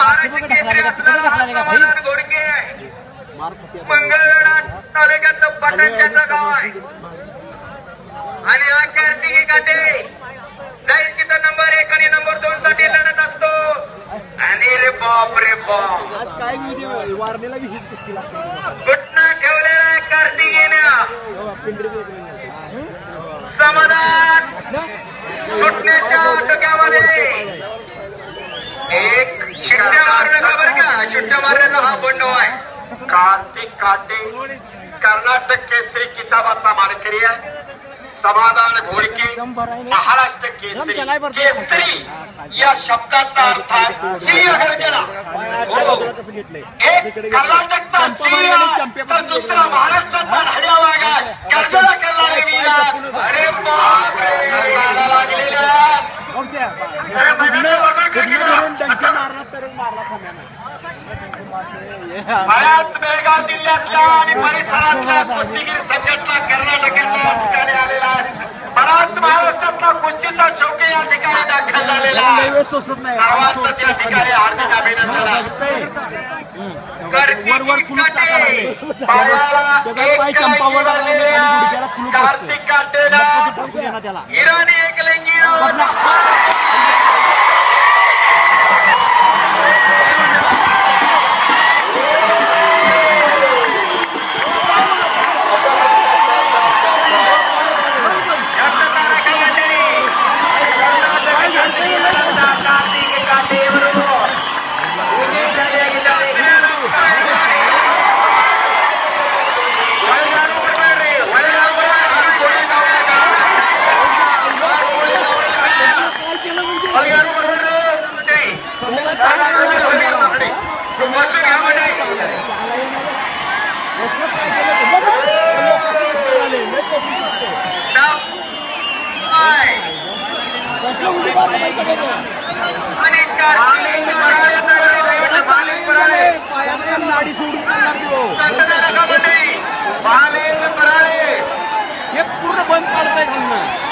महाराष्ट्र केसरी असणारा समाधान घोडके मंगळवेढा तालुक्यात पटांच्याचं गाव आहे आणि हा कार्तिकी काटे जाईल तिथं नंबर 1 आणि नंबर 2 साठी लढत असतो आणि रे बाप काय वारणेला बी हीच कुस्ती लागते घुटना ठेवलेला कार्तिकीने समाधान सुटण्याच्या डोक्यामध्ये एक शिट्ट्या मारू नका बरं का शिट्ट्या मारण्याचा हा बंडो आहे कार्तिक काटे कर्नाटक केसरी किताबाचा मानकरी आहे समाधान घोडके महाराष्ट्र केसरी केसरी या शब्दाचा अर्थ सिंह गर्जना एक कर्नाटकचा सिंह तर दुसरा महाराष्ट्राचा ढाड्या वाघ गर्जना करणारे वीर अरे बाप रे लागलेला बऱ्याच बेळगाव जिल्ह्यातल्या आणि परिसरातल्या कुस्तीगीर संघटना कर्नाटकातल्या या ठिकाणी आलेला आहे बराच महाराष्ट्रातला कुस्तीचा शौकी या ठिकाणी दाखल झालेला आहे सर्वांच या ठिकाणी हार्दिक अभिनंदन कार्तिक काटेला इराणी एकलिंगी हे पूर्ण बंद काढताय घालणं